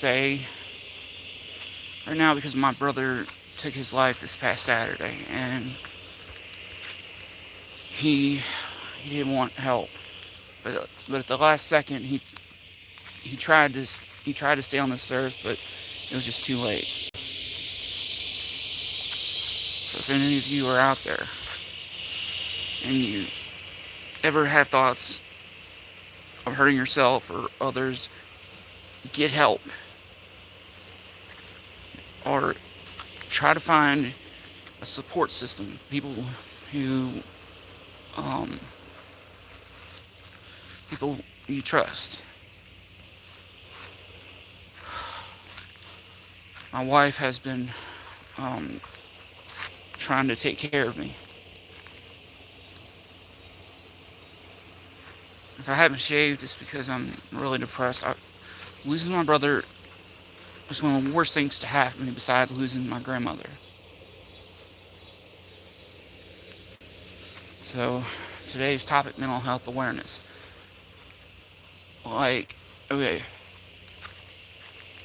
say right now because my brother took his life this past Saturday, and he he didn't want help, but at the last second he tried to he tried to stay on this earth, but it was just too late. So if any of you are out there and you ever have thoughts of hurting yourself or others, get help, or try to find a support system, people who um, people you trust. My wife has been um, trying to take care of me. If I haven't shaved, it's because I'm really depressed. Losing my brother was one of the worst things to happen to me besides losing my grandmother. So today's topic, mental health awareness. Like, okay,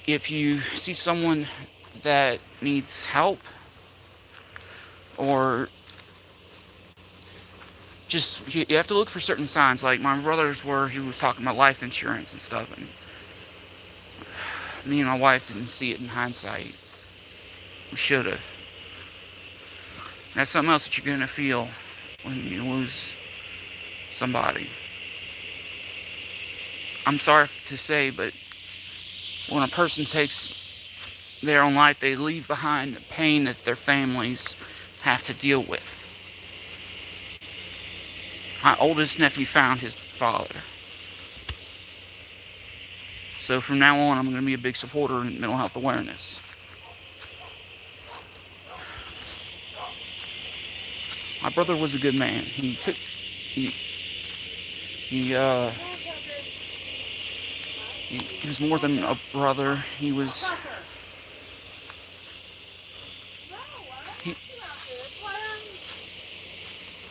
if you see someone that needs help, or just you have to look for certain signs. Like my brother's were, he was talking about life insurance and stuff, and me and my wife didn't see it in hindsight. We should have. That's something else that you're gonna feel when you lose somebody. I'm sorry to say, but when a person takes their own life, they leave behind the pain that their families have to deal with. My oldest nephew found his father. So from now on, I'm going to be a big supporter in mental health awareness. My brother was a good man. He was more than a brother. He,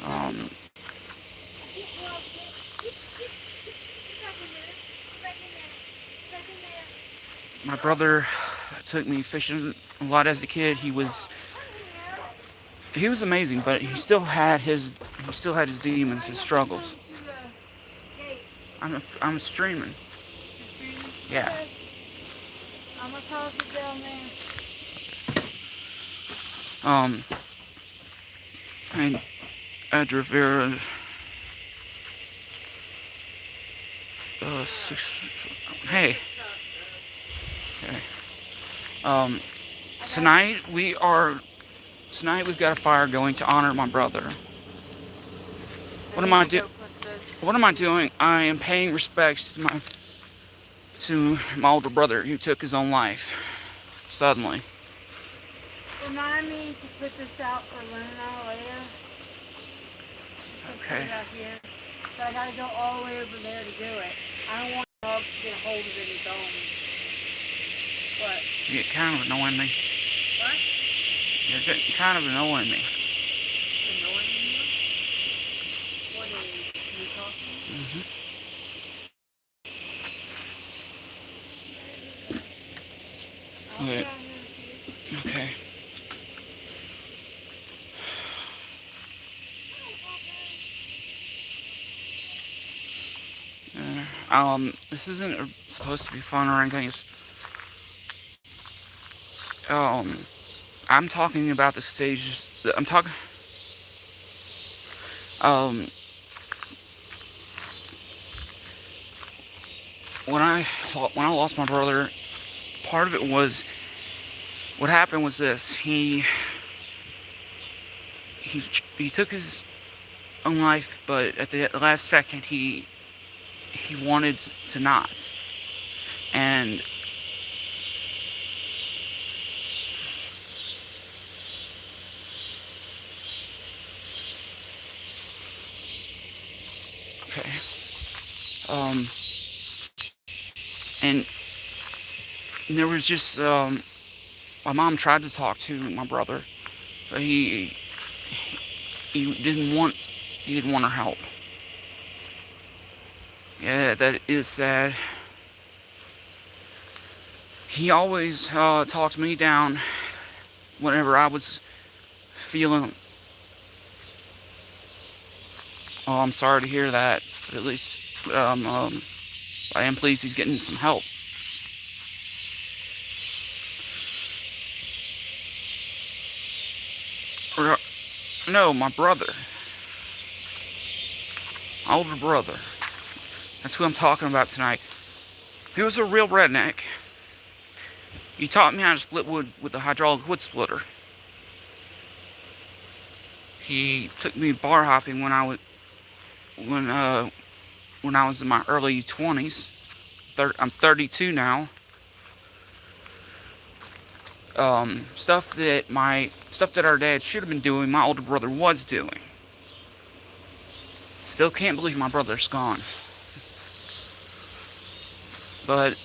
um, my brother took me fishing a lot as a kid. He was amazing, but he still had his demons, his struggles. I'm streaming. Yeah. I'm gonna call it down there. And Ed Rivera, hey. Okay. Um, tonight we've got a fire going to honor my brother. What am I doing? What am I doing? I am paying respects to my older brother who took his own life suddenly. Remind me to put this out for Luna later. Okay. So I gotta go all the way over there to do it. I don't want to get a hold of any bones. What? You get kind of annoying me. What? You're kind of annoying me. Annoying you? What is you talking? Mm-hmm. Okay. Okay. This isn't supposed to be fun or anything. I'm talking about the stages. I'm talking. Um, when I lost my brother, part of it was what happened was this. He took his own life, but at the last second he wanted to not. And okay. And there was just my mom tried to talk to my brother, but he didn't want her help. Yeah, that is sad. he always talked me down whenever I was feeling. Oh, I'm sorry to hear that. But at least I am pleased he's getting some help. Or, no, my brother. My older brother. That's who I'm talking about tonight. He was a real redneck. He taught me how to split wood with a hydraulic wood splitter. He took me bar hopping when I was in my early 20s. I'm 32 now. Stuff that our dad should have been doing, my older brother was doing. Still can't believe my brother's gone. But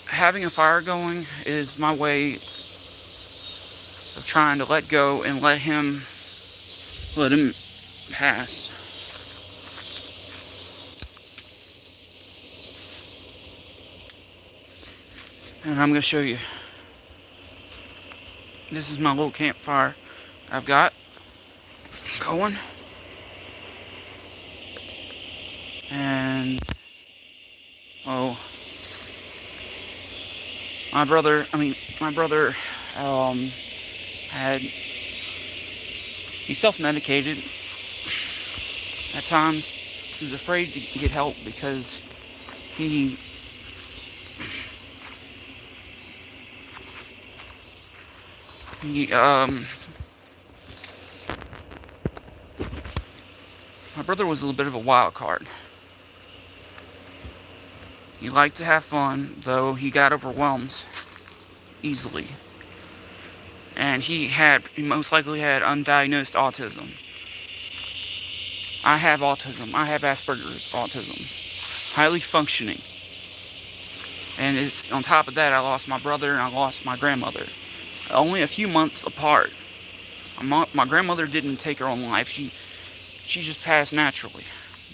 having a fire going is my way of trying to let go and let him pass. And I'm going to show you. This is my little campfire I've got going. And, oh, my brother he self-medicated at times. He was afraid to get help because he my brother was a little bit of a wild card. He liked to have fun, though he got overwhelmed easily. And he most likely had undiagnosed autism. I have autism. I have Asperger's autism. Highly functioning. And on top of that, I lost my brother and I lost my grandmother. Only a few months apart. My grandmother didn't take her own life. She just passed naturally.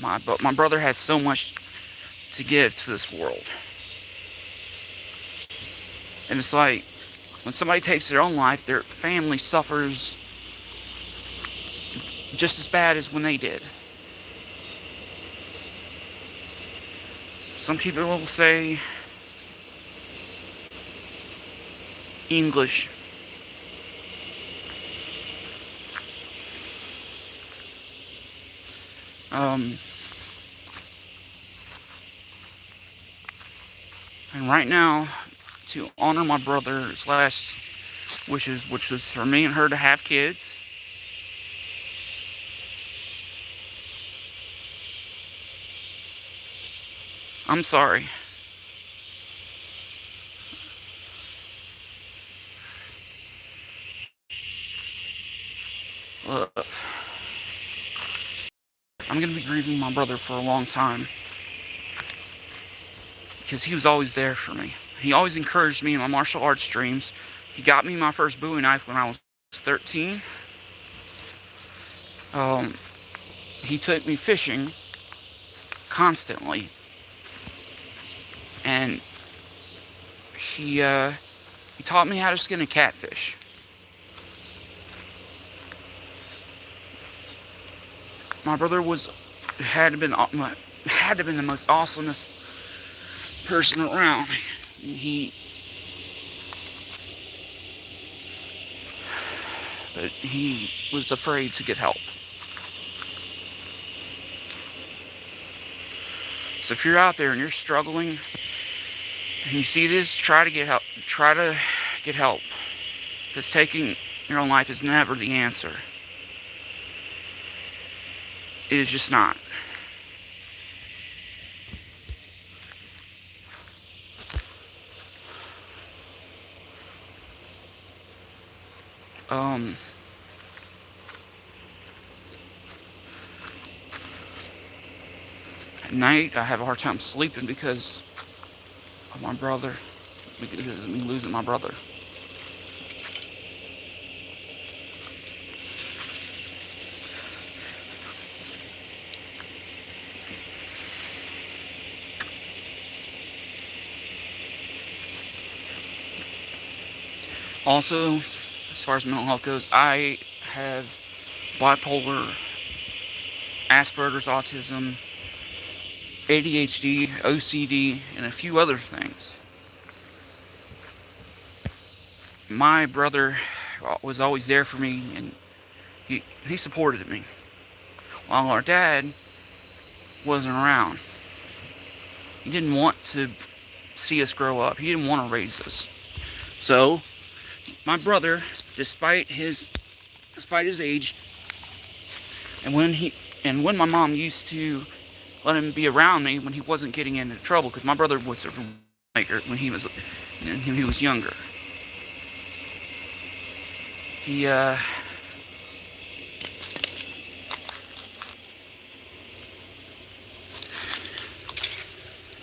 But my brother has so much to give to this world. And it's like, when somebody takes their own life, their family suffers just as bad as when they did. Some people will say English. And right now, to honor my brother's last wishes, which was for me and her to have kids, I'm sorry. Look, I'm going to be grieving my brother for a long time. Because he was always there for me. He always encouraged me in my martial arts dreams. He got me my first Bowie knife when I was 13. He took me fishing constantly. And he taught me how to skin a catfish. My brother had to been the most awesomest person around. But he was afraid to get help. So if you're out there and you're struggling and you see this, try to get help. Try to get help. Because taking your own life is never the answer. It is just not. At night, I have a hard time sleeping because of my brother. Because of me losing my brother. Also, as far as mental health goes, I have bipolar, Asperger's autism, ADHD, OCD, and a few other things. My brother was always there for me, and he supported me, while our dad wasn't around. He didn't want to see us grow up. He didn't want to raise us. So, my brother, despite his age, and when my mom used to let him be around me when he wasn't getting into trouble, because my brother was a maker when he was younger. He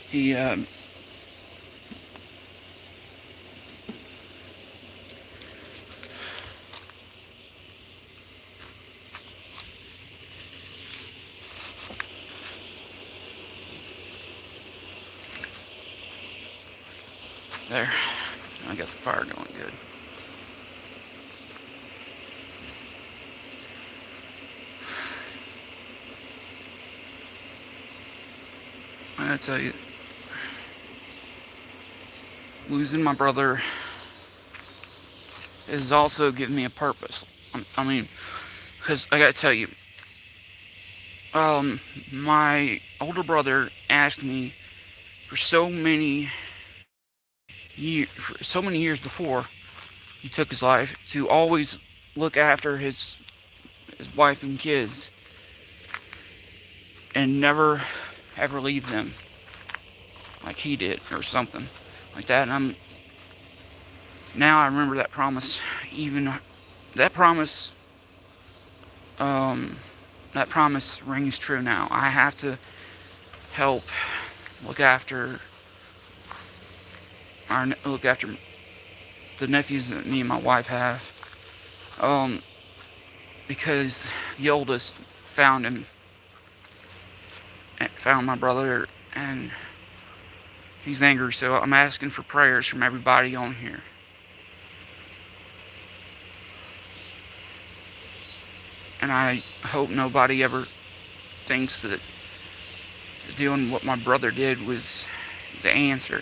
he there. I got the fire going good. I gotta tell you, losing my brother has also given me a purpose. I mean, because I gotta tell you, my older brother asked me for so many years before he took his life to always look after his wife and kids and never ever leave them like he did or something like that. And now I remember that promise. Even that promise that promise rings true now. I have to help look after the nephews that me and my wife have, because the oldest found my brother, and he's angry. So I'm asking for prayers from everybody on here. And I hope nobody ever thinks that doing what my brother did was the answer.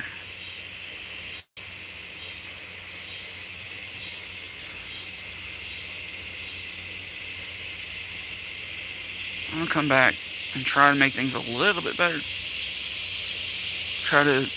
I'm gonna come back and try to make things a little bit better. Try to